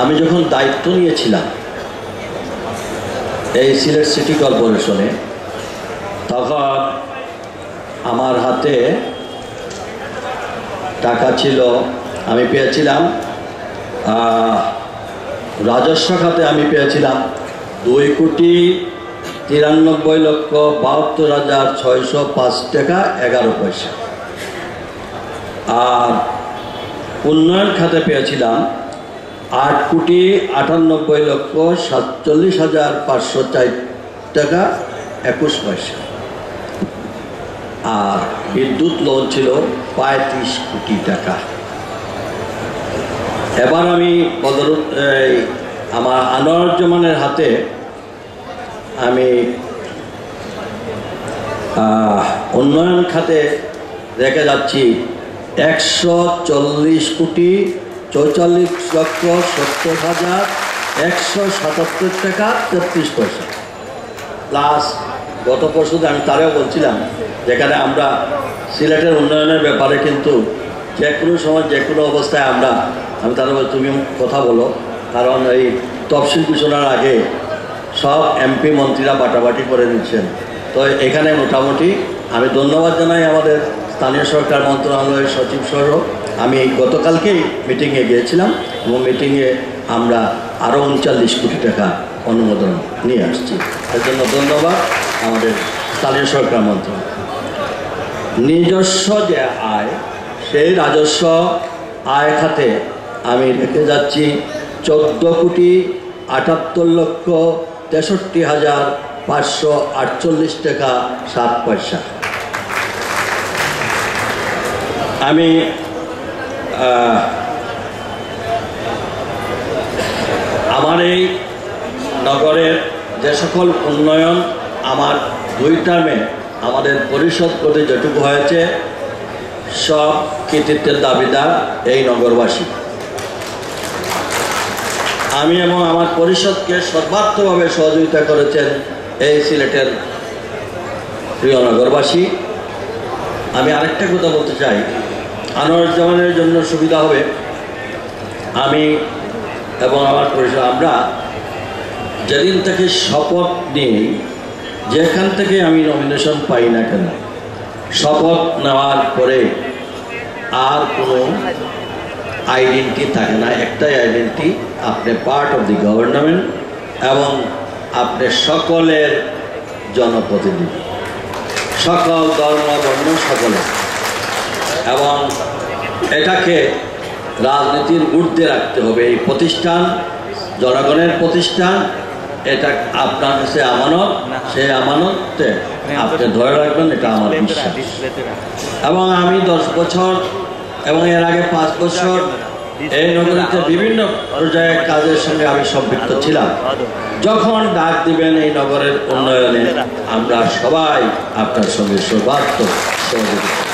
আমি যখন দায়িত্ব নিয়েছিলাম এই সিলেট সিটি কর্পোরেশনে, তখন আমার হাতে টাকা ছিল, আমি পেয়েছিলাম রাজস্ব খাতে আমি পেয়েছিলাম 2,93,72,605 টাকা 11 পয়সা। আর উন্নয়ন খাতে পেয়েছিলাম 8,98,47,504 টাকা 21 পয়সা। আর বিদ্যুৎ লোন ছিল 35 কোটি টাকা। এবার আমি আমার আনোয়ারুজ্জামানের হাতে আমি উন্নয়ন খাতে রেখে যাচ্ছি 140,44,70,177 টাকা 33 পয়সা। প্লাস গত পরশু আমি তারেও বলছিলাম, যেখানে আমরা সিলেটের উন্নয়নের ব্যাপারে কিন্তু যে কোনো সময় যে কোনো অবস্থায় আমি তারা বল তুমি কথা বলো, কারণ এই তফসিল ঘোষণার আগে সব এমপি মন্ত্রীরা বাটাবাটি করে দিচ্ছেন। তো এখানে মোটামুটি আমি ধন্যবাদ জানাই আমাদের স্থানীয় সরকার মন্ত্রণালয়ের সচিব সহ। আমি গতকালকেই মিটিংয়ে গিয়েছিলাম এবং মিটিংয়ে আমরা আরও 39 কোটি টাকা অনুমোদন নিয়ে আসছি। এর জন্য ধন্যবাদ আমাদের স্থানীয় সরকার মন্ত্রণালয়। নিজস্ব যে আয়, সেই রাজস্ব আয় খাতে আমি রেখে যাচ্ছি 14,63,63,548 টাকা 7 পয়সা। আমি আমার এই নগরের যে সকল উন্নয়ন আমার 2 টার্মে আমাদের পরিশোধ করতে যেটুকু হয়েছে, সব কৃতিত্বের দাবিদার এই নগরবাসী। আমি এবং আমার পরিষদকে সর্বাত্মকভাবে সহযোগিতা করেছেন এই সিলেটের প্রিয় নগরবাসী। আমি আরেকটা কথা বলতে চাই, আনোয়ারুজ্জামানের জন্য সুবিধা হবে, আমি এবং আমার পরিষদ আমরা যেদিন থেকে শপথ নিই, যেখান থেকে আমি নমিনেশন পাই না কেন, শপথ নেওয়ার পরে আর কোনো আইডেন্টি থাকে না। একটাই আইডেন্টি, আপনি পার্ট অফ দি গভর্নমেন্ট এবং আপনি সকলের জনপ্রতিনিধি, সকল ধর্ম বর্ণ সকলে, এবং এটাকে রাজনীতির ঊর্ধ্বে রাখতে হবে। এই প্রতিষ্ঠান জনগণের প্রতিষ্ঠান, এটা আপনার কাছে আমানত, সেই আমানতে আপনি ধরে রাখবেন, এটা আমার বিশ্বাস। এবং আমি 10 বছর এবং এর আগে 5 বছর এই নগরীতে বিভিন্ন পর্যায়ে কাজের সঙ্গে আমি সম্পৃক্ত ছিলাম। যখন ডাক দিবেন এই নগরের উন্নয়নে, আমরা সবাই আপনার সঙ্গে সর্বাত্মক সহযোগিতা